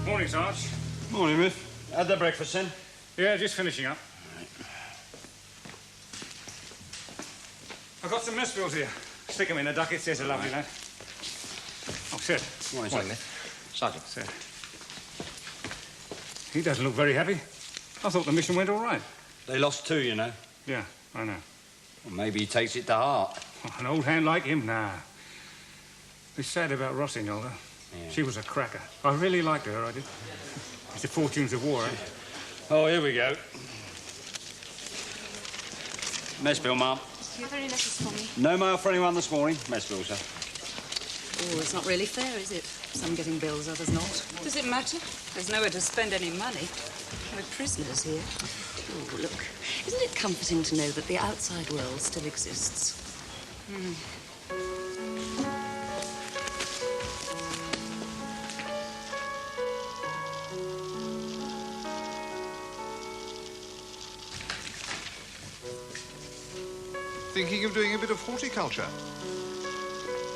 Morning, Sarge. Morning, Miff. Had the breakfast then? Yeah, just finishing up. Right. I've got some mess bills here. Stick them in the duckets. There's a lovely lad. Oh, Sir. Morning, Sergeant. Miff. Sergeant. Sir. He doesn't look very happy. I thought the mission went all right. They lost 2, you know. Yeah, I know. Well, maybe he takes it to heart. Oh, an old hand like him? Nah. It's sad about Rossignol, though. Yeah. She was a cracker. I really liked her, I did. It's the fortunes of war, eh? Oh, here we go. Mess bill, Ma'am. Do you have any letters for me? No mail for anyone this morning. Mess bill, sir. Oh, it's not really fair, is it? Some getting bills, others not. Does it matter? There's nowhere to spend any money. We're prisoners here. Oh, look. Isn't it comforting to know that the outside world still exists? Thinking of doing a bit of horticulture?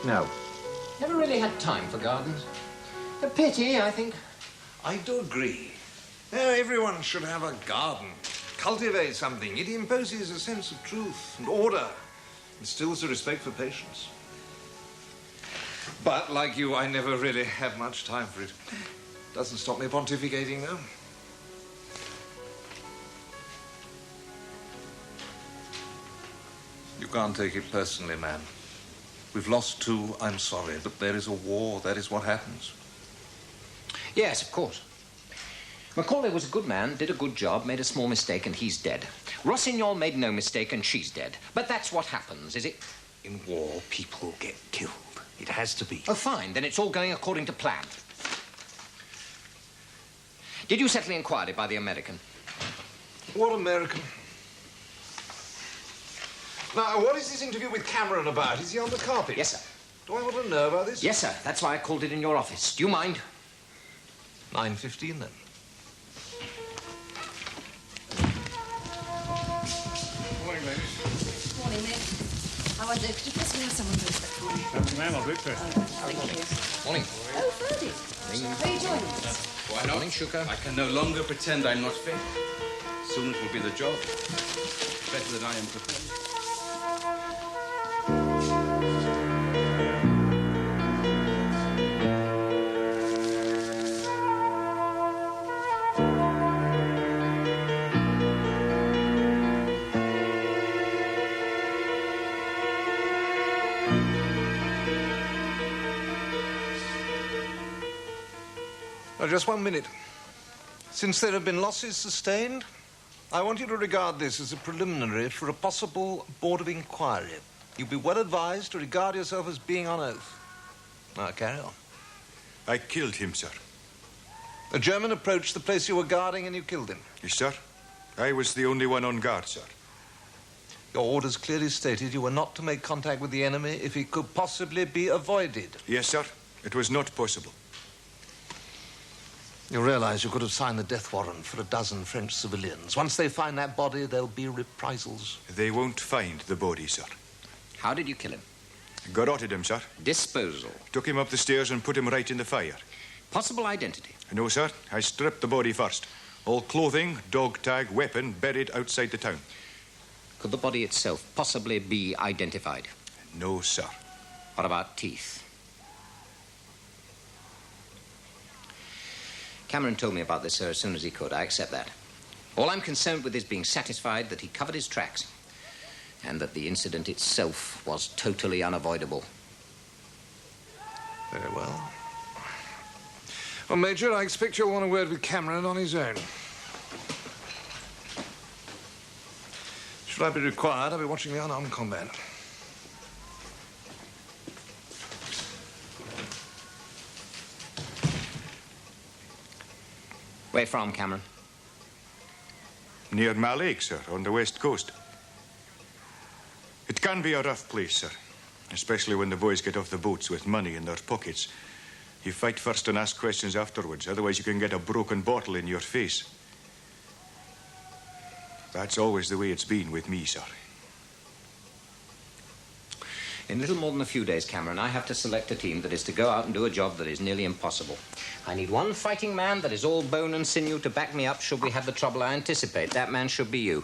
No. Never really had time for gardens. A pity, I think. I do agree. Everyone should have a garden. Cultivate something. It imposes a sense of truth and order. Instills a respect for patience. But, like you, I never really have much time for it. Doesn't stop me pontificating, though. You can't take it personally, man. We've lost 2, I'm sorry, but there is a war. That is what happens. Yes, of course. Macaulay was a good man, did a good job, made a small mistake, and he's dead. Rossignol made no mistake, and she's dead. But that's what happens, is it? In war, people get killed. It has to be. Oh, fine. Then it's all going according to plan. Did you settle the inquiry by the American? What American? Now, what is this interview with Cameron about? Is he on the carpet? Yes, sir. Do I want to know about this? Yes, sir. That's why I called it in your office. Do you mind? 9:15, then. Morning, ladies. Morning, Nick. I wonder, could you possibly have someone do that for me? Thank you, ma'am. I'll do it first. Thank you. Morning. Oh, Ferdy. Are you joining us? Why not? Morning, Shuka. I can no longer pretend I'm not fit. Soon it will be the job. Better than I am prepared. Now, just 1 minute. Since there have been losses sustained, I want you to regard this as a preliminary for a possible board of inquiry. You'd be well advised to regard yourself as being on oath. Now, carry on. I killed him, sir. A German approached the place you were guarding and you killed him. Yes, sir. I was the only one on guard, sir. Your orders clearly stated you were not to make contact with the enemy if it could possibly be avoided. Yes, sir. It was not possible. You realize you could have signed the death warrant for 12 French civilians. Once they find that body, there'll be reprisals. They won't find the body, sir. How did you kill him? Garroted him, sir. Disposal. Took him up the stairs and put him right in the fire. Possible identity. No, sir. I stripped the body first. All clothing, dog tag, weapon buried outside the town. Could the body itself possibly be identified? No, sir. What about teeth? Cameron told me about this, sir, as soon as he could. I accept that. All I'm concerned with is being satisfied that he covered his tracks and that the incident itself was totally unavoidable. Very well. Well, Major, I expect you'll want a word with Cameron on his own. Should I be required, I'll be watching the unarmed combat. Where from, Cameron? Near Malake, sir, on the west coast. It can be a rough place, sir. Especially when the boys get off the boats with money in their pockets. You fight first and ask questions afterwards. Otherwise, you can get a broken bottle in your face. That's always the way it's been with me, sir. In little more than a few days, Cameron, I have to select a team that is to go out and do a job that is nearly impossible. I need one fighting man that is all bone and sinew to back me up should we have the trouble I anticipate. That man should be you.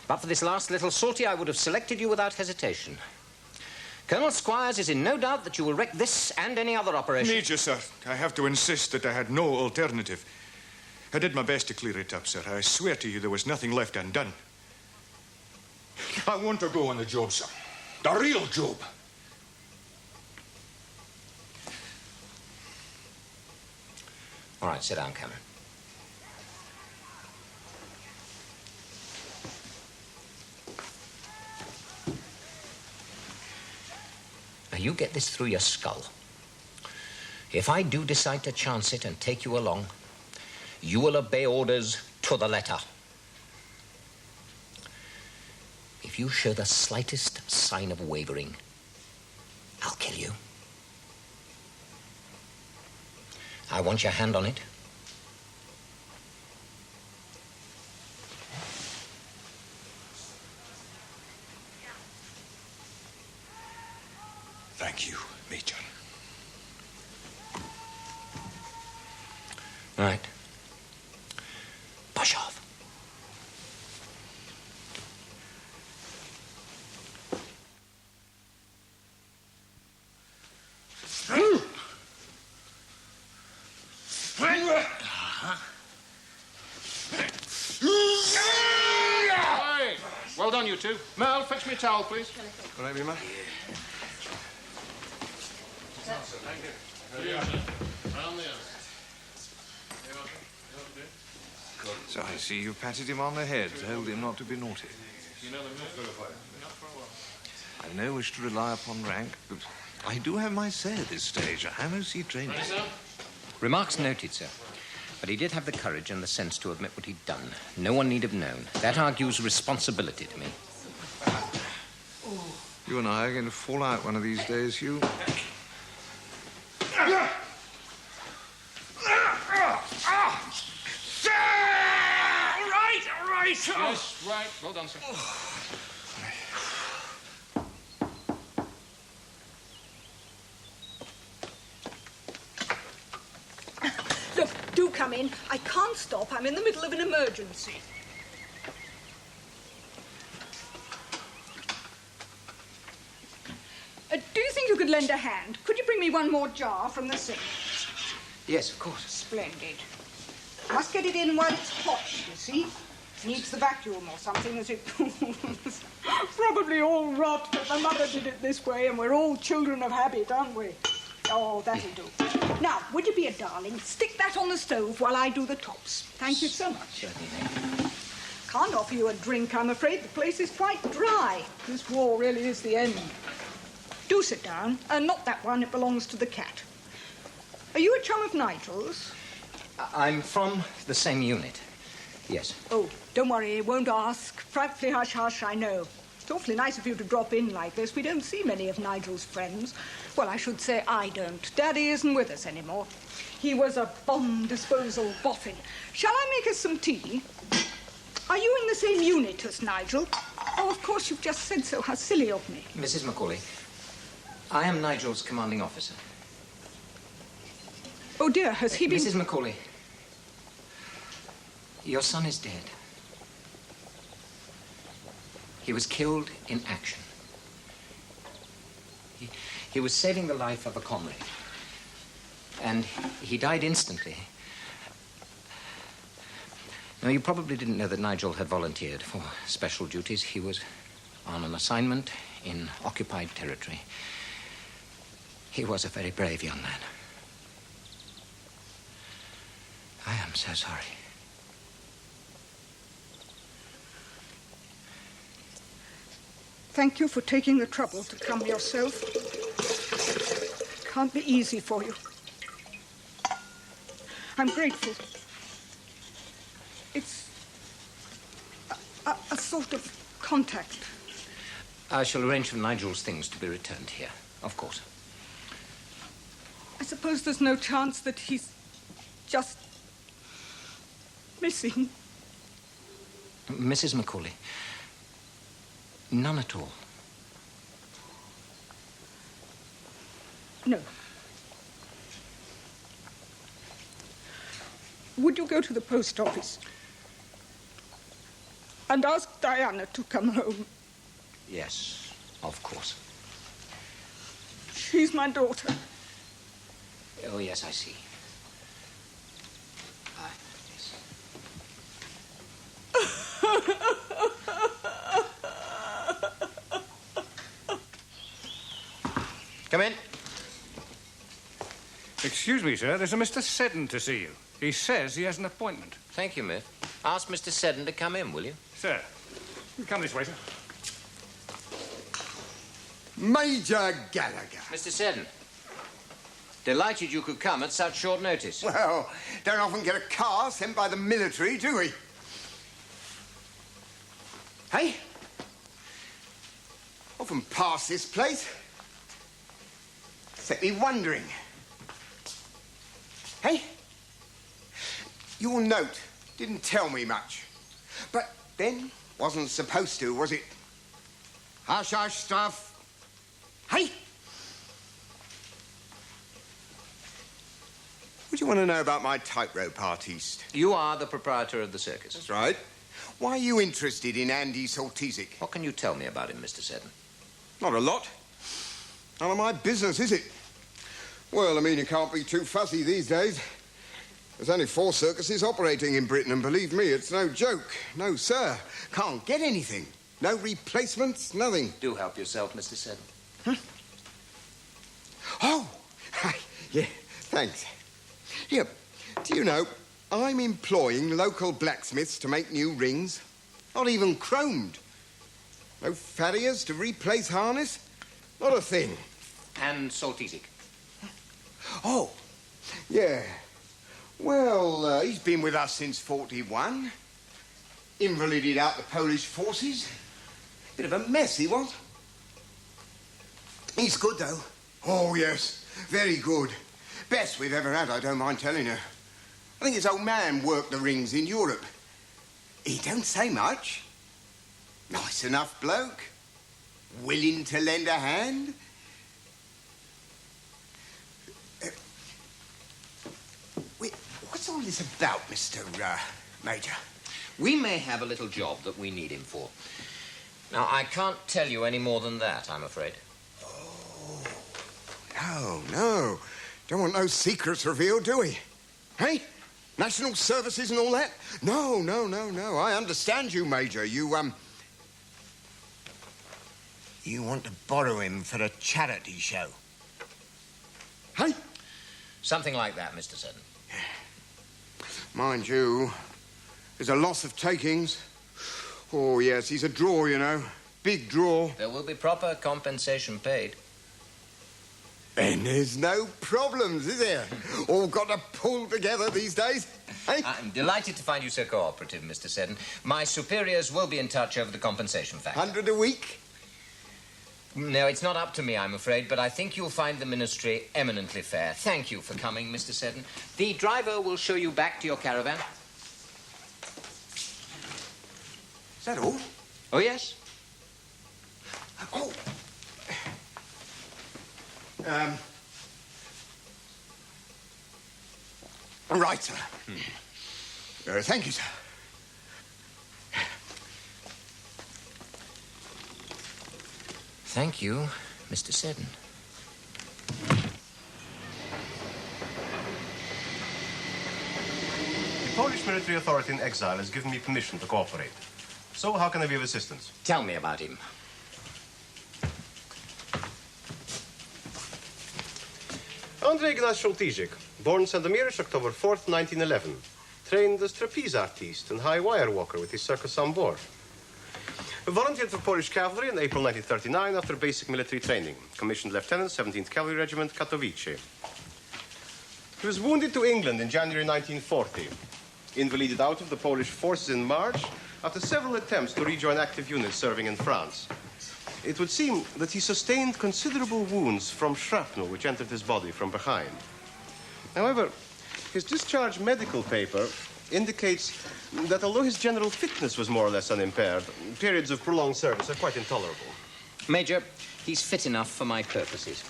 But for this last little sortie, I would have selected you without hesitation. Colonel Squires is in no doubt that you will wreck this and any other operation. Major, sir, I have to insist that I had no alternative. I did my best to clear it up, sir. I swear to you there was nothing left undone. I want to go on the job, sir. The real job. All right, sit down, Cameron. Now, you get this through your skull. If I do decide to chance it and take you along, you will obey orders to the letter. If you show the slightest sign of wavering, I'll kill you. I want your hand on it. Thank you, Major. All right. Push off. Well done, you two. Mel, fetch me a towel, please. All right, Emma. So I see you patted him on the head, told him not to be naughty. I've no wish to rely upon rank, but I do have my say at this stage. I am OC trained. Remarks noted, sir. But he did have the courage and the sense to admit what he'd done. No one need have known. That argues responsibility to me. You and I are going to fall out one of these days, Hugh. All right. Yes, right. Well done, sir. Look, do come in. I can't stop. I'm in the middle of an emergency. Do you think you could lend a hand? Could you bring me one more jar from the sink? Yes, of course. Splendid. Must get it in while it's hot, you see. Needs the vacuum or something as it pools. Probably all rot, but my mother did it this way, and we're all children of habit, aren't we? Oh, that'll do. Now, would you be a darling? Stick that on the stove while I do the tops. Thank you so much. Can't offer you a drink, I'm afraid. The place is quite dry. This war really is the end. Do sit down. Not that one. It belongs to the cat. Are you a chum of Nigel's? I'm from the same unit. Yes. Oh, don't worry. Won't ask. Practically hush-hush, I know. It's awfully nice of you to drop in like this. We don't see many of Nigel's friends. Well, I should say I don't. Daddy isn't with us anymore. He was a bomb disposal boffin. Shall I make us some tea? Are you in the same unit as Nigel? Oh, of course, you've just said so. How silly of me. Mrs. Macaulay, I am Nigel's commanding officer. Oh, dear, has he been... Mrs. Macaulay, your son is dead. He was killed in action. He was saving the life of a comrade. And he died instantly. Now, you probably didn't know that Nigel had volunteered for special duties. He was on an assignment in occupied territory. He was a very brave young man. I am so sorry. Thank you for taking the trouble to come yourself. Can't be easy for you. I'm grateful. It's a sort of contact. I shall arrange for Nigel's things to be returned here, of course. I suppose there's no chance that he's just missing. Mrs. Macaulay, none at all. No. Would you go to the post office and ask Diana to come home? Yes, of course. She's my daughter. Oh, yes, I see. Come in. Excuse me, sir. There's a Mr. Seddon to see you. He says he has an appointment. Thank you, Miff. Ask Mr. Seddon to come in, will you? Sir, you come this way, sir. Major Gallagher. Mr. Seddon. Delighted you could come at such short notice. Well, don't often get a car sent by the military, do we? Hey? Often pass this place. Set me wondering. Hey? Your note didn't tell me much. But then, wasn't supposed to, was it? Hush-hush stuff. Hey? What do you want to know about my tightrope artiste? You are the proprietor of the circus. That's right. Why are you interested in Andy Soltysyk? What can you tell me about him, Mr. Seddon? Not a lot. None of my business, is it? Well, I mean, you can't be too fussy these days. There's only 4 circuses operating in Britain, and believe me, it's no joke. No, sir. Can't get anything. No replacements, nothing. Do help yourself, Mr. Seddon. Huh? Oh! Yeah, thanks. Here, do you know, I'm employing local blacksmiths to make new rings. Not even chromed. No farriers to replace harness. Not a thing. And Soltysyk? Oh, yeah. Well, he's been with us since 41. Invalided out the Polish forces. Bit of a mess, he was. He's good, though. Oh, yes. Very good. Best we've ever had, I don't mind telling you. I think his old man worked the rings in Europe. He don't say much. Nice enough bloke. Willing to lend a hand. What's all this about, Mr. Major? We may have a little job that we need him for. Now, I can't tell you any more than that, I'm afraid. Oh, no. Don't want no secrets revealed, do we? Hey? National services and all that? No. I understand you, Major. You want to borrow him for a charity show? Hey? Something like that, Mr. Seddon. Mind you, there's a loss of takings. Oh, yes, he's a draw, you know. Big draw. There will be proper compensation paid. And there's no problems, is there? All got to pull together these days. Hey? I'm delighted to find you so cooperative, Mr. Seddon. My superiors will be in touch over the compensation factor. 100 a week? No, it's not up to me, I'm afraid, but I think you'll find the ministry eminently fair. Thank you for coming, Mr. Seddon. The driver will show you back to your caravan. Is that all? Oh, yes. Oh. Right, sir. Thank you, sir. Thank you, Mr. Seddon. The Polish military authority in exile has given me permission to cooperate. So how can I be of assistance? Tell me about him. Andrei Soltysyk, born Sandomirish, October 4th, 1911. Trained as trapeze artiste and high wire walker with his circus on board. Volunteered for Polish cavalry in April 1939 after basic military training. Commissioned lieutenant, 17th Cavalry Regiment, Katowice. He was wounded to England in January 1940. Invalided out of the Polish forces in March after several attempts to rejoin active units serving in France. It would seem that he sustained considerable wounds from shrapnel which entered his body from behind. However, his discharge medical paper indicates that although his general fitness was more or less unimpaired, periods of prolonged service are quite intolerable. Major, he's fit enough for my purposes.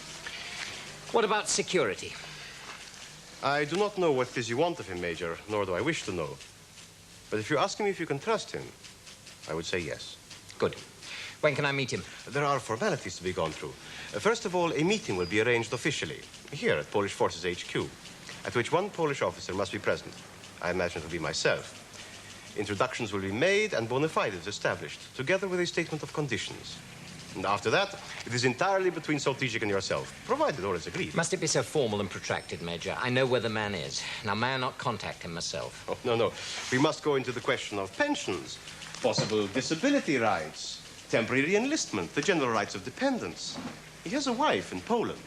What about security? I do not know what it is you want of him, Major, nor do I wish to know. But if you ask me if you can trust him, I would say yes. Good. When can I meet him? There are formalities to be gone through. First of all, a meeting will be arranged officially, here at Polish Forces HQ, at which one Polish officer must be present. I imagine it will be myself. Introductions will be made and bona fides established, together with a statement of conditions. And after that, it is entirely between Soltysyk and yourself, provided all is agreed. Must it be so formal and protracted, Major? I know where the man is. Now, may I not contact him myself? Oh, no. We must go into the question of pensions, possible disability rights, temporary enlistment, the general rights of dependents. He has a wife in Poland.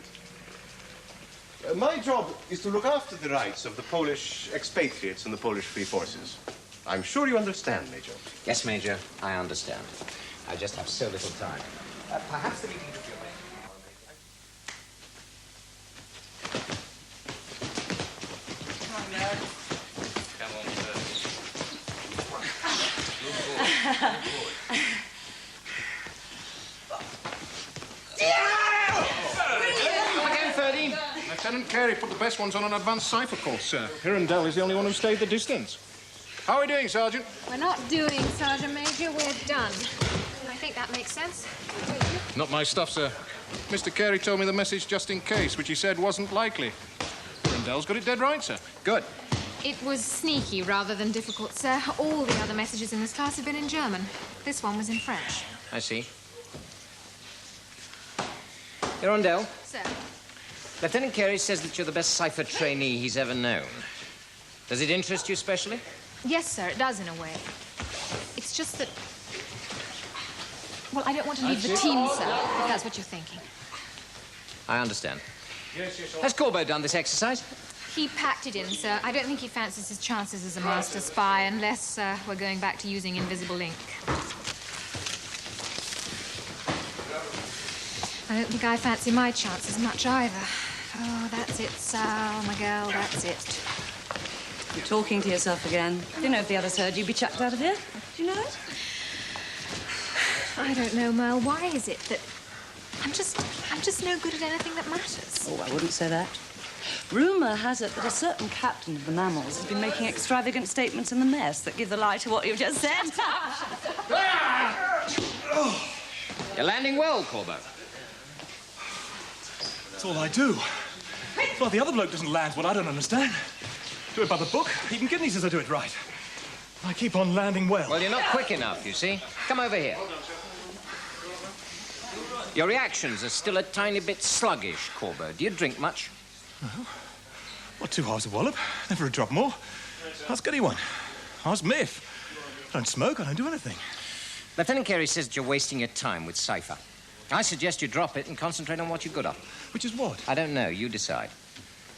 My job is to look after the rights of the Polish expatriates in the Polish Free Forces. I'm sure you understand, Major. Yes, Major, I understand. I just have so little time. Perhaps the meeting could be arranged tomorrow, Major. Come on, sir. Again, 13. Lieutenant Carey put the best ones on an advanced cipher course, sir. Hirondelle is the only one who stayed the distance. How are we doing, Sergeant? We're not doing, Sergeant Major. We're done. I think that makes sense. Not my stuff, sir. Mr. Carey told me the message just in case, which he said wasn't likely. Hirondelle's got it dead right, sir. Good. It was sneaky rather than difficult, sir. All the other messages in this class have been in German. This one was in French. I see. Hirondelle, Sir? Lieutenant Carey says that you're the best cipher trainee he's ever known. Does it interest you especially? Yes, sir, it does in a way. It's just that... Well, I don't want to leave the team, sir, if that's what you're thinking. I understand. Has Corbo done this exercise? He packed it in, sir. I don't think he fancies his chances as a master spy unless we're going back to using invisible ink. I don't think I fancy my chances much either. Oh, that's it, Sal, my girl, that's it. You're talking to yourself again. You know, if the others heard, you'd be chucked out of here. Do you know it? I don't know, Merle. Why is it that I'm just no good at anything that matters? Oh, I wouldn't say that. Rumour has it that a certain captain of the mammals has been making extravagant statements in the mess that give the lie to what you've just said. You're landing well, Corbo. That's all I do. Well, the other bloke doesn't land what I don't understand. Do it by the book. Even Kidney says I do it right. I keep on landing well. Well, you're not quick enough, you see. Come over here. Your reactions are still a tiny bit sluggish, Corbo. Do you drink much? Well, 2 hours of wallop. Never a drop more. Ask anyone. Ask Miff. I don't smoke. I don't do anything. Lieutenant Carey says that you're wasting your time with cipher. I suggest you drop it and concentrate on what you're good at. Which is what? I don't know. You decide.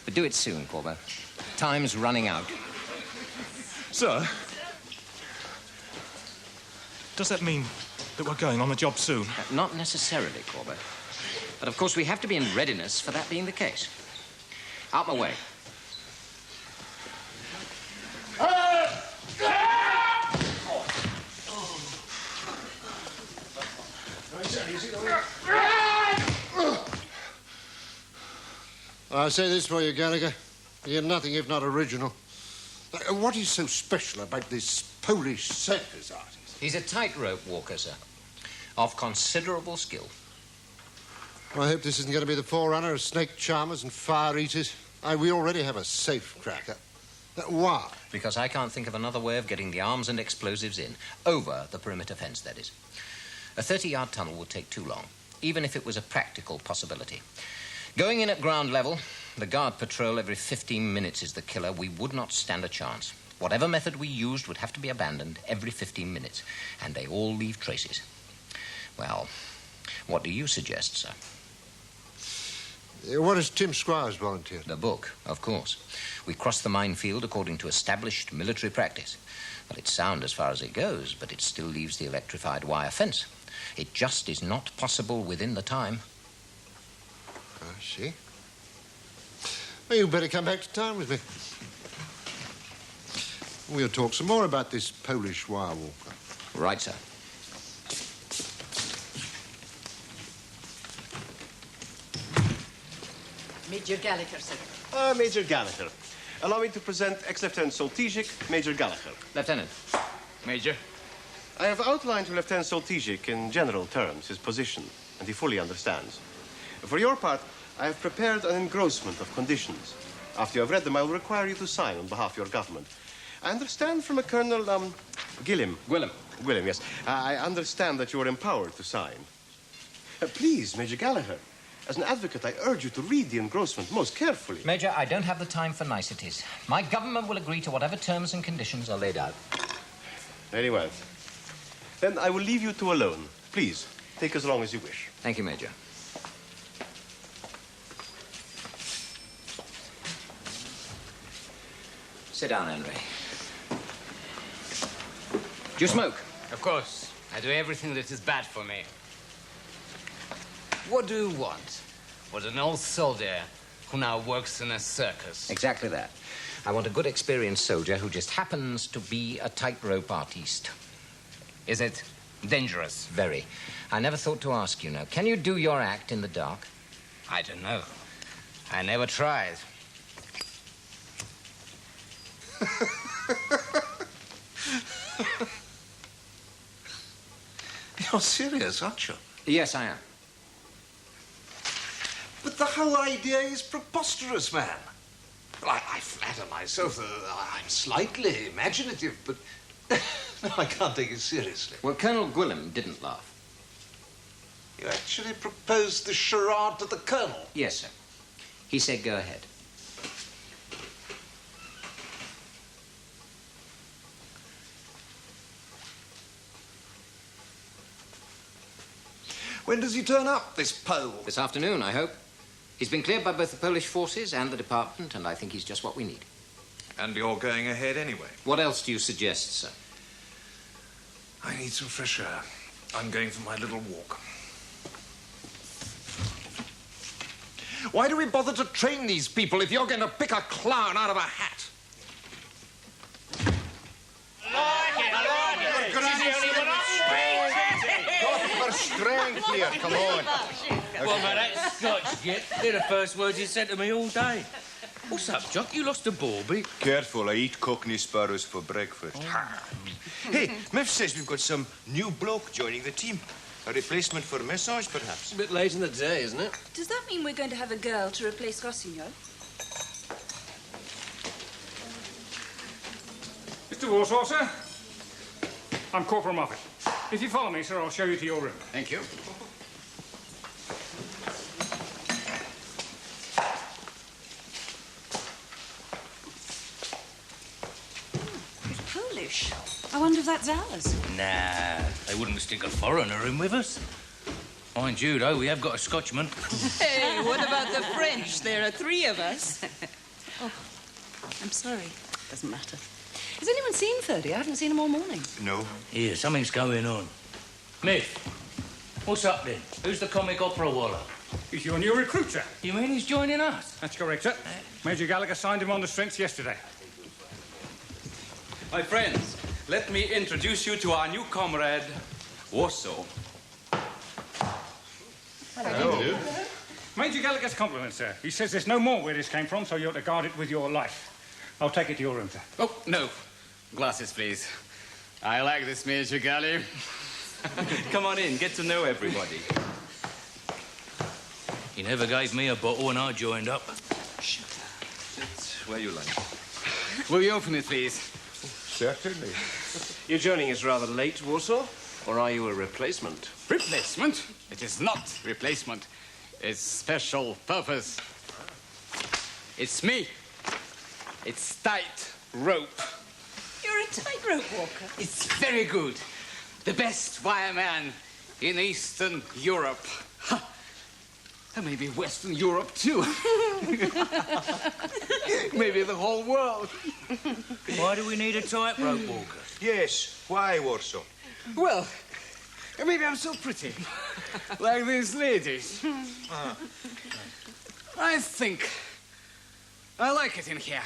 But do it soon, Corbo. Time's running out. Sir? Does that mean that we're going on the job soon? Not necessarily, Corbo. But, of course, we have to be in readiness for that being the case. Out my way. I say this for you, Gallagher. You're nothing if not original. What is so special about this Polish circus artist? He's a tightrope walker, sir. Of considerable skill. I hope this isn't going to be the forerunner of snake charmers and fire eaters. We already have a safe cracker. Why? Because I can't think of another way of getting the arms and explosives in. Over the perimeter fence, that is. A 30-yard tunnel would take too long, even if it was a practical possibility. Going in at ground level, the guard patrol every 15 minutes is the killer. We would not stand a chance. Whatever method we used would have to be abandoned every 15 minutes, and they all leave traces. Well, what do you suggest, sir? What has Tim Squires volunteered? The book, of course. We cross the minefield according to established military practice. Well, it's sound as far as it goes, but it still leaves the electrified wire fence. It just is not possible within the time. I see. Well, you better come back to town with me. We'll talk some more about this Polish wire walker. Right, sir. Major Gallagher, sir. Major Gallagher. Allow me to present ex-Lieutenant Soltysyk, Major Gallagher. Lieutenant. Major. I have outlined to Lieutenant Soltysyk in general terms his position, and he fully understands. For your part, I have prepared an engrossment of conditions. After you have read them, I will require you to sign on behalf of your government. I understand from a Colonel, Gwilym, yes. I understand that you are empowered to sign. Please, Major Gallagher, as an advocate, I urge you to read the engrossment most carefully. Major, I don't have the time for niceties. My government will agree to whatever terms and conditions are laid out. Very well. Then I will leave you two alone. Please, take as long as you wish. Thank you, Major. Sit down, Henry. Do you smoke? Of course. I do everything that is bad for me. What do you want? Was an old soldier who now works in a circus. Exactly that. I want a good, experienced soldier who just happens to be a tightrope artiste. Is it dangerous? Very. I never thought to ask, you know. Can you do your act in the dark? I don't know. I never tried. You're serious, aren't you? Yes, I am. But the whole idea is preposterous, man. Well, I flatter myself that I'm slightly imaginative, but no, I can't take it seriously. Well, Colonel Gwilym didn't laugh. You actually proposed the charade to the Colonel? Yes, sir. He said go ahead. When does he turn up, this Pole? This afternoon, I hope. He's been cleared by both the Polish forces and the department, and I think he's just what we need. And you're going ahead anyway? What else do you suggest, sir? I need some fresh air. I'm going for my little walk. Why do we bother to train these people if you're going to pick a clown out of a hat? Strength here, come on. Well, mate, that Scotch git, they're the first words he said to me all day. What's up, Jock? You lost a bawbee? Careful, I eat Cockney sparrows for breakfast. Hey, Miff says we've got some new bloke joining the team. A replacement for Massage, perhaps. A bit late in the day, isn't it? Does that mean we're going to have a girl to replace Rossignol? Mr. Warsaw, sir. I'm Corporal Moffat. If you follow me, sir, I'll show you to your room. Thank you. It's Polish. I wonder if that's ours. Nah, they wouldn't stick a foreigner in with us. Mind you, though, we have got a Scotchman. Hey, what about the French? There are 3 of us. Oh, I'm sorry. Doesn't matter. Has anyone seen Ferdy? I haven't seen him all morning. No. Here, something's going on. Miff, what's up then? Who's the comic opera waller? He's your new recruit, sir. You mean he's joining us? That's correct, sir. Major Gallagher signed him on the strength yesterday. My friends, let me introduce you to our new comrade, Warsaw. Hello. Major Gallagher's compliments, sir. He says there's no more where this came from, so you're to guard it with your life. I'll take it to your room, sir. Oh, no. Glasses, please. I like this, Major Gallagher. Come on in, get to know everybody. He never gave me a bottle when I joined up. Sit where you like. Will you open it, please? Certainly. Your joining is rather late, Warsaw. Or are you a replacement? Replacement? It is not replacement. It's special purpose. It's me. It's Tightrope. You're a tightrope walker. It's very good. The best wireman in Eastern Europe. Ha. And maybe Western Europe, too. Maybe the whole world. Why do we need a tightrope walker? Yes, why, Warsaw? Well, Maybe I'm so pretty. Like these ladies. I think I like it in here,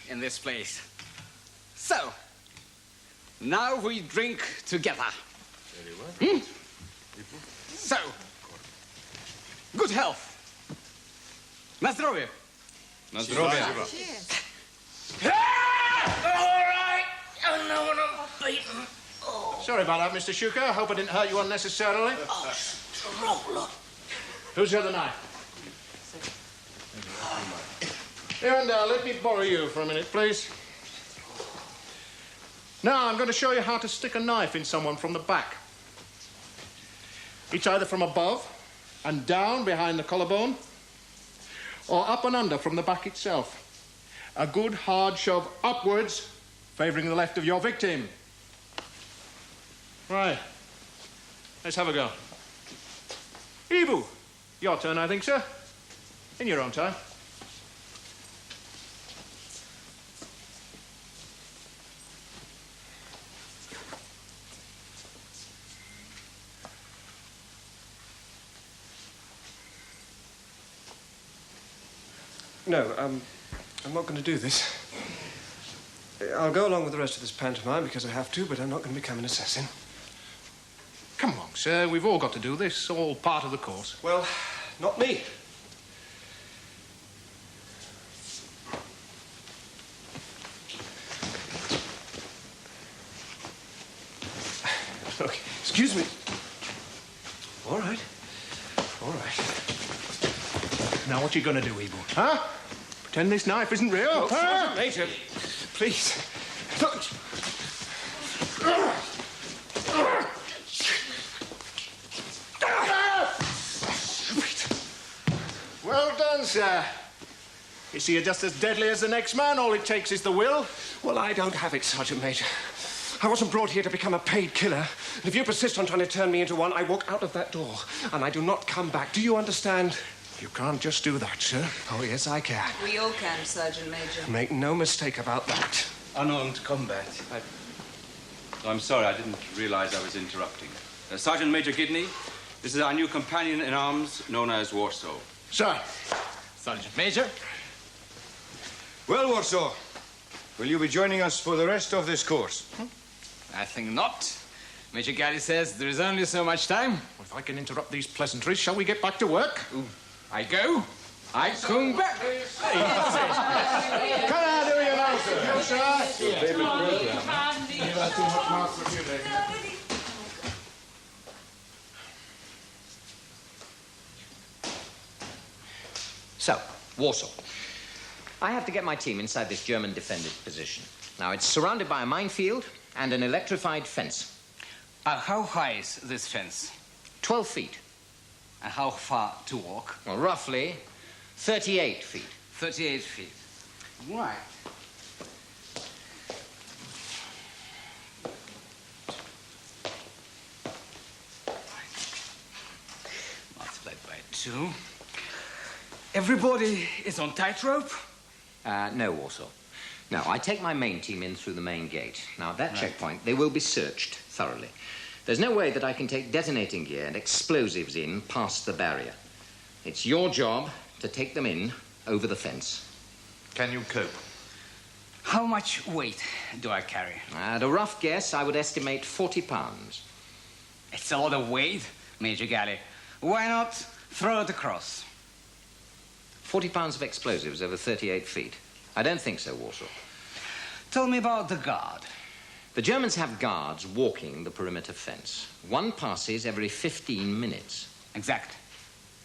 in this place. So, now we drink together. Very well. So, good health. Na zdrowie. Na zdrowie. Cheers. All right. I know what I'm beaten. Sorry about that, Mr. Shuker. I hope I didn't hurt you unnecessarily. Oh, stroller. Who's the other knife? Here and let me borrow you for a minute, please. Now, I'm going to show you how to stick a knife in someone from the back. It's either from above and down behind the collarbone, or up and under from the back itself. A good hard shove upwards, favouring the left of your victim. Right. Let's have a go. Ibu, your turn, I think, sir. In your own time. No, I'm not going to do this. I'll go along with the rest of this pantomime because I have to, but I'm not going to become an assassin. Come along, sir. We've all got to do this. All part of the course. Well, not me. Look, excuse me. All right. All right. Now, what you going to do, Ibu? Huh? Pretend this knife isn't real? Oh, huh? Sergeant Major, please. Don't. Well done, sir. You see, you're just as deadly as the next man. All it takes is the will. Well, I don't have it, Sergeant Major. I wasn't brought here to become a paid killer. And if you persist on trying to turn me into one, I walk out of that door, and I do not come back. Do you understand? You can't just do that, sir. Oh, yes, I can. We all can, Sergeant Major. Make no mistake about that. Unarmed combat. I'm sorry, I didn't realize I was interrupting. Sergeant Major Gidney, this is our new companion in arms, known as Warsaw. Sir. Sergeant Major. Well, Warsaw, will you be joining us for the rest of this course? I think not. Major Gallagher says there is only so much time. Well, if I can interrupt these pleasantries, shall we get back to work? Ooh. I go. I come back. Can I do you now, sir? Yes, sir. You've had too much mark for you, David. So, Warsaw. I have to get my team inside this German defended position. Now, it's surrounded by a minefield and an electrified fence. How high is this fence? 12 feet. And how far to walk? Well, roughly 38 feet. 38 feet. Right. Multiplied by 2. Everybody is on tightrope? No, Warsaw. Now, I take my main team in through the main gate. Now, at that checkpoint, they will be searched thoroughly. There's no way that I can take detonating gear and explosives in past the barrier. It's your job to take them in over the fence. Can you cope? How much weight do I carry? At a rough guess, I would estimate 40 pounds. It's a lot of weight, Major Gallagher. Why not throw it across? 40 pounds of explosives over 38 feet. I don't think so, Warsaw. Tell me about the guard. The Germans have guards walking the perimeter fence. One passes every 15 minutes. Exact.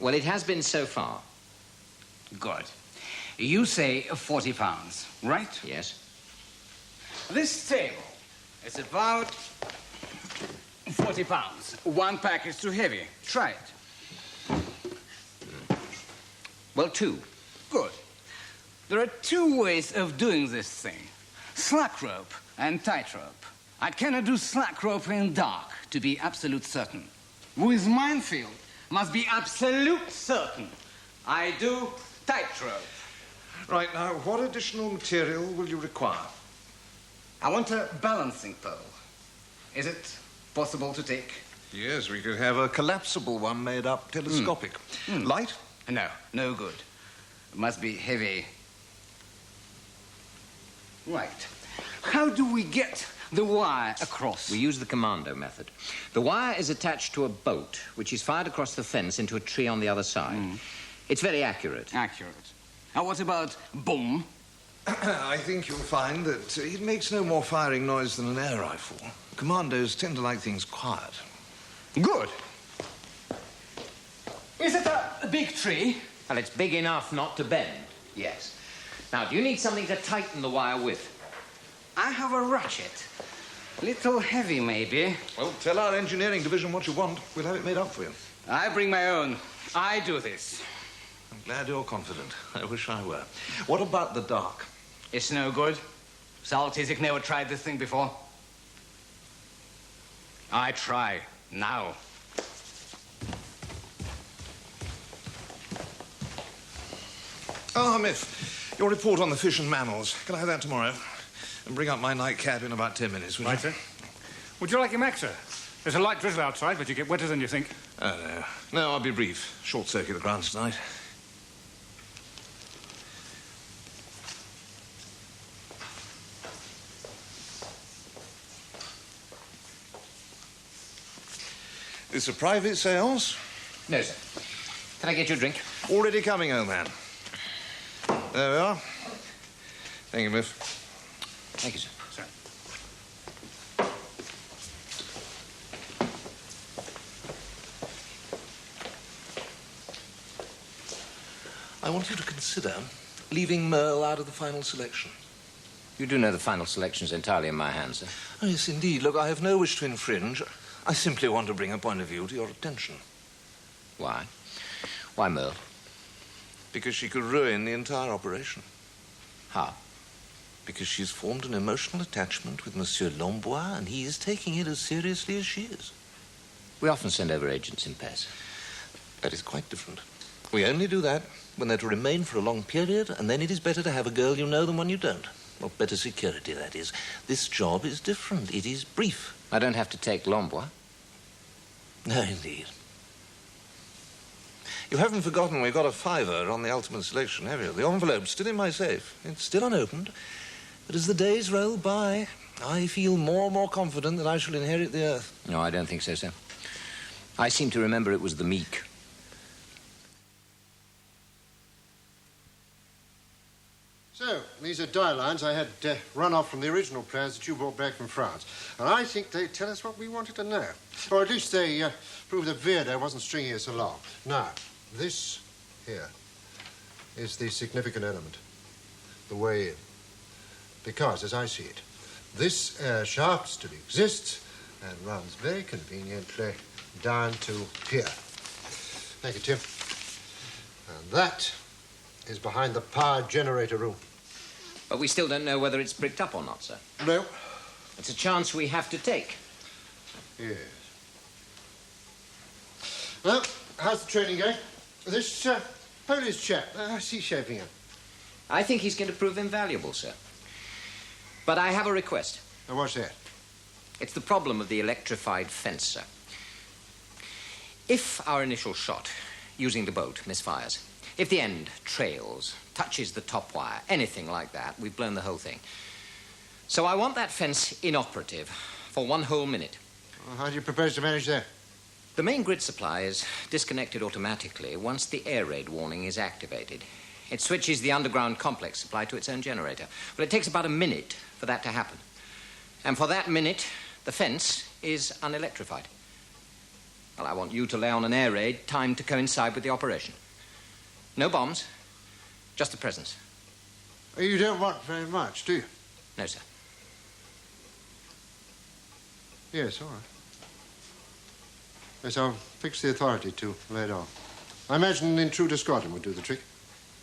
Well, it has been so far. Good. You say 40 pounds, right? Yes. This table is about 40 pounds. One pack is too heavy. Try it. Well, 2. Good. There are 2 ways of doing this thing. Slack rope and tightrope. I cannot do slack rope in dark, to be absolute certain. With minefield, must be absolute certain. I do tightrope. Right, now, what additional material will you require? I want a balancing pole. Is it possible to take? Yes, we could have a collapsible one made up telescopic. Light? No, no good. It must be heavy. Right. How do we get the wire across? We use the commando method. The wire is attached to a boat, which is fired across the fence into a tree on the other side. It's very accurate. Accurate. Now, what about boom? I think you'll find that it makes no more firing noise than an air rifle. Commandos tend to like things quiet. Good. Is it a big tree? Well, it's big enough not to bend, yes. Now, do you need something to tighten the wire with? I have a ratchet. Little heavy, maybe. Well, tell our engineering division what you want. We'll have it made up for you. I bring my own. I do this. I'm glad you're confident. I wish I were. What about the dark? It's no good. Soltysyk never tried this thing before. I try now. Ah, Miff, your report on the fish and mammals. Can I have that tomorrow? And bring up my nightcap in about 10 minutes, would you? Right, sir. Would you like your Mac, sir? There's a light drizzle outside, but you get wetter than you think. Oh, no. No, I'll be brief. Short circuit the grounds tonight. This a private seance? No, sir. Can I get you a drink? Already coming, old man. There we are. Thank you, Miff. Thank you, sir. I want you to consider leaving Merle out of the final selection. You do know the final selection's entirely in my hands, sir. Oh, yes, indeed. Look, I have no wish to infringe. I simply want to bring a point of view to your attention. Why? Why Merle? Because she could ruin the entire operation. How? Because she's formed an emotional attachment with Monsieur Lambois, and he is taking it as seriously as she is. We often send over agents in pairs. That is quite different. We only do that when they're to remain for a long period, and then it is better to have a girl you know than one you don't. Or better security, that is. This job is different. It is brief. I don't have to take Lambois. No, indeed. You haven't forgotten we've got a fiver on the ultimate selection, have you? The envelope's still in my safe. It's still unopened. But as the days roll by, I feel more and more confident that I shall inherit the earth. No, I don't think so, sir. I seem to remember it was the meek. So, these are dye lines I had run off from the original plans that you brought back from France. And I think they tell us what we wanted to know. Or at least they prove that Viardot wasn't stringing us along. Now, this here is the significant element, the way in. Because, as I see it, this shaft still exists and runs very conveniently down to here. Thank you, Tim. And that is behind the power generator room. But we still don't know whether it's bricked up or not, sir. No. It's a chance we have to take. Yes. Well, how's the training going? This Polish chap, how's he shaping up? I think he's going to prove invaluable, sir. But I have a request. What's that? It's the problem of the electrified fence, sir. If our initial shot, using the boat, misfires, if the end trails, touches the top wire, anything like that, we've blown the whole thing. So I want that fence inoperative for 1 whole minute. Well, how do you propose to manage that? The main grid supply is disconnected automatically once the air raid warning is activated. It switches the underground complex supply to its own generator. Well, it takes about a minute for that to happen. And for that minute, the fence is unelectrified. Well, I want you to lay on an air raid timed to coincide with the operation. No bombs, just the presence. You don't want very much, do you? No, sir. Yes, all right. Yes, I'll fix the authority to lay it on. I imagine an intruder squadron would do the trick.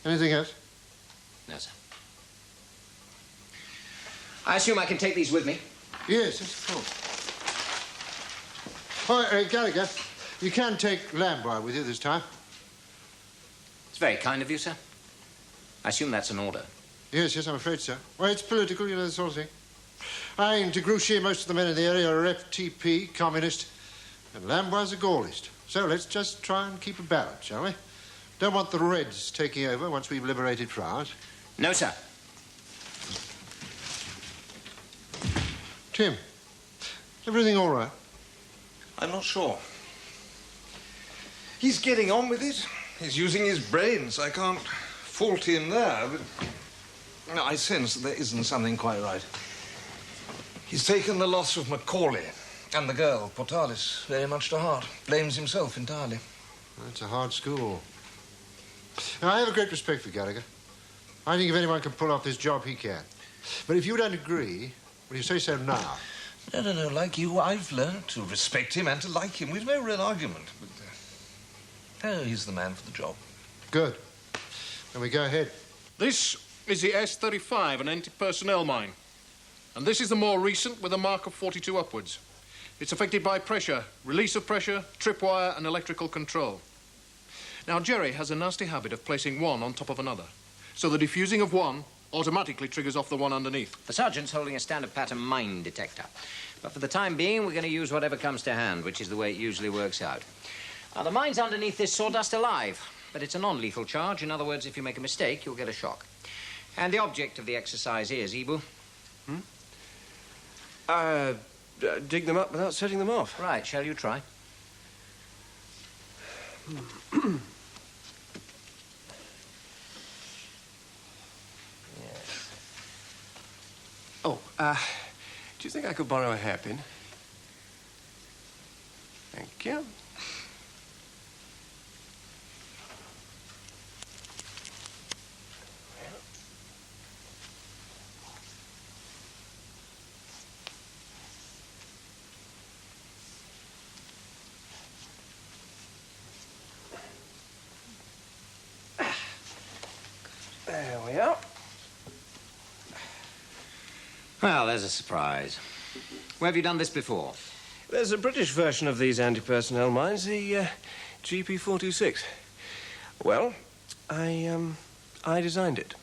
Anything else? No, sir. I assume I can take these with me? Yes, of course. Oh, Gallagher, you can take Lambois with you this time. It's very kind of you, sir. I assume that's an order. Yes, I'm afraid so. Well, it's political, you know, the sort of thing. I aim to Grouchy, most of the men in the area are FTP, communist. And Lambois a Gaullist. So let's just try and keep a balance, shall we? Don't want the Reds taking over once we've liberated France. No, sir. Tim, everything all right? I'm not sure. He's getting on with it. He's using his brains. I can't fault him there, but I sense that there isn't something quite right. He's taken the loss of Macaulay and the girl, Portalis, very much to heart. Blames himself entirely. That's a hard school. Now, I have a great respect for Gallagher. I think if anyone can pull off this job, he can. But if you don't agree, will you say so now? No. Like you, I've learned to respect him and to like him. We've no real argument. But, he's the man for the job. Good. Then we go ahead. This is the S-35, an anti-personnel mine. And this is the more recent with a mark of 42 upwards. It's affected by pressure, release of pressure, tripwire and electrical control. Now, Jerry has a nasty habit of placing one on top of another. So the diffusing of one automatically triggers off the one underneath. The sergeant's holding a standard pattern mine detector. But for the time being, we're going to use whatever comes to hand, which is the way it usually works out. Now, the mine's underneath this sawdust alive, but it's a non-lethal charge. In other words, if you make a mistake, you'll get a shock. And the object of the exercise is, Ibu? Dig them up without setting them off. Right, shall you try? Oh, do you think I could borrow a hairpin? Thank you. There we are. Well, there's a surprise. Where have you done this before? There's a British version of these anti-personnel mines, the GP426. Well, I designed it.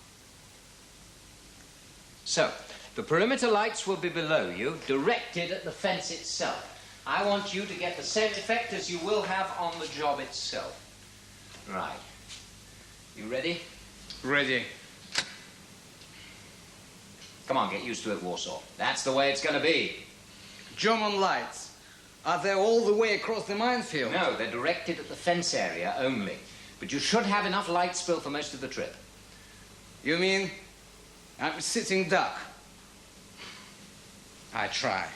So, the perimeter lights will be below you, directed at the fence itself. I want you to get the same effect as you will have on the job itself. Right. You ready? Ready. Come on, get used to it, Warsaw. That's the way it's going to be. German lights. Are they all the way across the minefield? No, they're directed at the fence area only. But you should have enough light spill for most of the trip. You mean I'm a sitting duck? I try.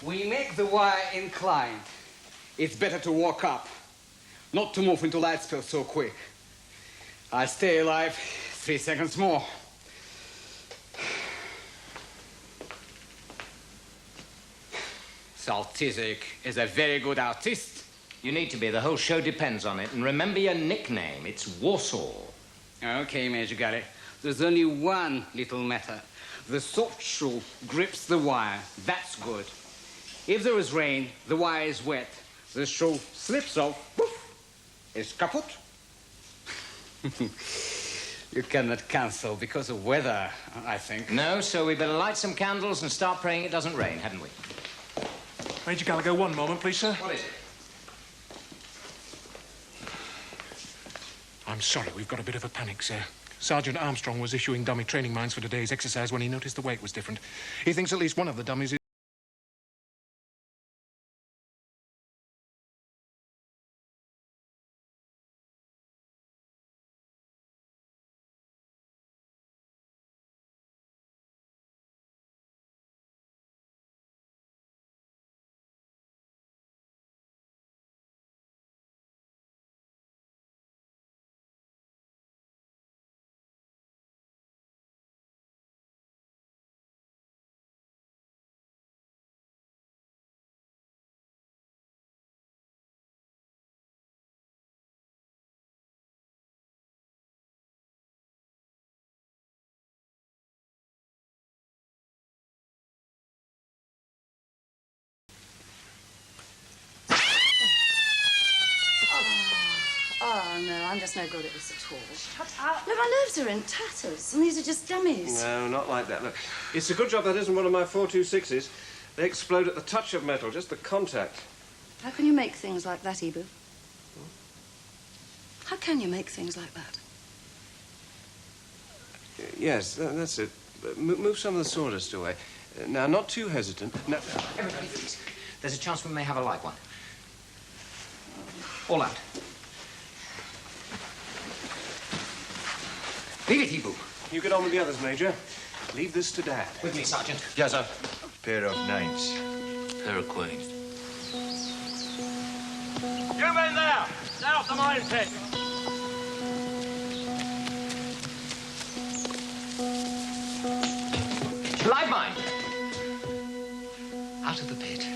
We make the wire inclined. It's better to walk up, not to move into light spill so quick. I'll stay alive 3 seconds more. Soltysyk is a very good artist. You need to be. The whole show depends on it. And remember your nickname. It's Warsaw. Okay, Major Gallagher. There's only one little matter. The soft shoe grips the wire. That's good. If there is rain, the wire is wet. The shoe slips off. Poof! It's kaput. You cannot cancel because of weather, I think. No, so we better light some candles and start praying it doesn't rain, hadn't we? Major Gallagher, one moment, please, sir. What is it? I'm sorry, we've got a bit of a panic, sir. Sergeant Armstrong was issuing dummy training mines for today's exercise when he noticed the weight was different. He thinks at least one of the dummies is Oh, no, I'm just no good at this at all. Shut up. Look, my nerves are in tatters, and these are just dummies. No, not like that. Look, it's a good job that isn't one of my 426s. They explode at the touch of metal, just the contact. How can you make things like that, Ibu? How can you make things like that? Yes, that's it. Move some of the sawdust away. Now, not too hesitant. No. Everybody, please. There's a chance we may have a live one. All out. Leave it, Ibu. You get on with the others, Major. Leave this to Dad. With me, Sergeant. Yes, sir. Pair of nines. Pair of queens. You men there! Get off the mine pit! Live mine. Out of the pit.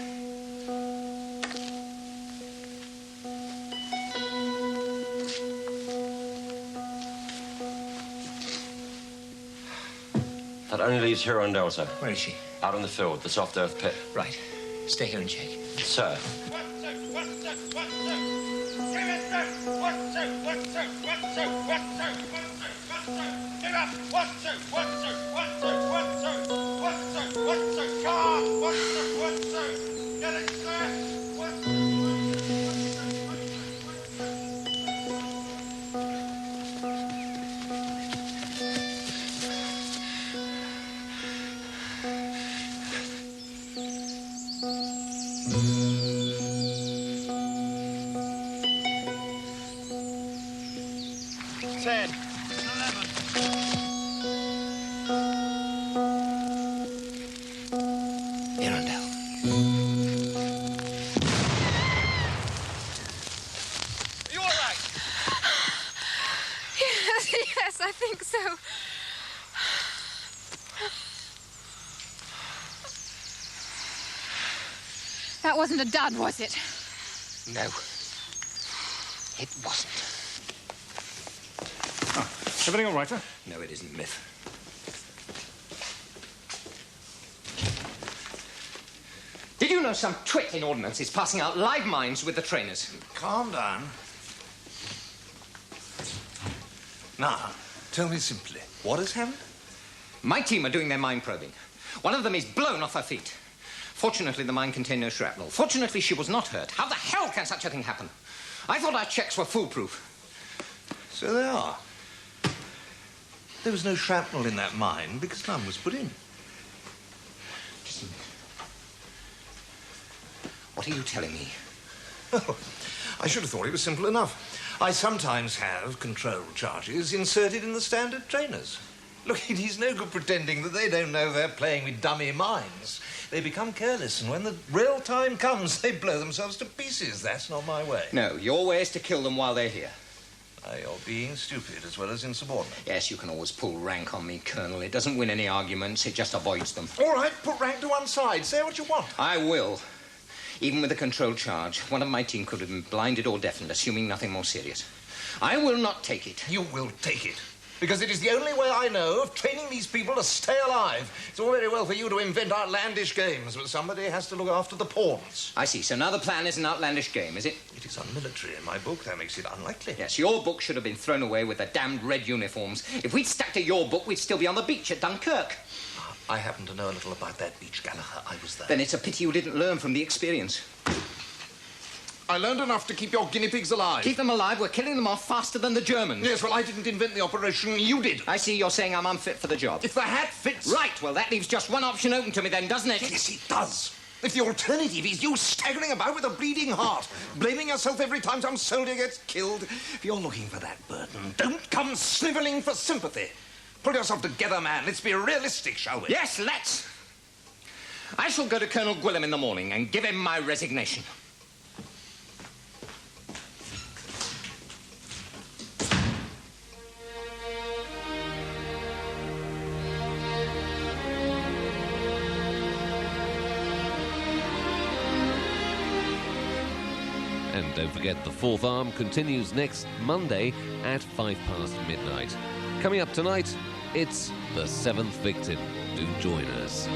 That only leaves Hirondelle, sir. Where is she? Out in the field, the soft earth pit. Right. Stay here and check. Sir. Yes, I think so. That wasn't a dud, was it? No. It wasn't. Oh, everything all right, sir? No, it isn't, Myth. Did you know some twit in ordnance is passing out live mines with the trainers? Calm down. Now, tell me simply, what has happened? My team are doing their mine probing. One of them is blown off her feet. Fortunately, the mine contained no shrapnel. Fortunately, she was not hurt. How the hell can such a thing happen? I thought our checks were foolproof. So they are. There was no shrapnel in that mine because none was put in. Listen. What are you telling me? Oh, I should have thought it was simple enough. I sometimes have control charges inserted in the standard trainers. Look, it is no good pretending that they don't know they're playing with dummy mines. They become careless, and when the real time comes, they blow themselves to pieces. That's not my way. No, your way is to kill them while they're here. You're being stupid as well as insubordinate. Yes, you can always pull rank on me, Colonel. It doesn't win any arguments, it just avoids them. All right, put rank to one side. Say what you want. I will. Even with a controlled charge, one of my team could have been blinded or deafened, assuming nothing more serious. I will not take it. You will take it. Because it is the only way I know of training these people to stay alive. It's all very well for you to invent outlandish games, but somebody has to look after the pawns. I see. So now the plan is an outlandish game, is it? It is unmilitary in my book. That makes it unlikely. Yes, your book should have been thrown away with the damned red uniforms. If we'd stuck to your book, we'd still be on the beach at Dunkirk. I happen to know a little about that beach, Gallagher. I was there. Then it's a pity you didn't learn from the experience. I learned enough to keep your guinea pigs alive. Keep them alive? We're killing them off faster than the Germans. Yes, well, I didn't invent the operation. You did. I see you're saying I'm unfit for the job. If the hat fits... Right, well, that leaves just one option open to me then, doesn't it? Yes, it does. If the alternative is you staggering about with a bleeding heart, blaming yourself every time some soldier gets killed, if you're looking for that burden, don't come snivelling for sympathy. Pull yourself together, man. Let's be realistic, shall we? Yes, let's. I shall go to Colonel Gwilym in the morning and give him my resignation. And don't forget, The Fourth Arm continues next Monday at midnight. Coming up tonight, it's The Seventh Victim. Do join us.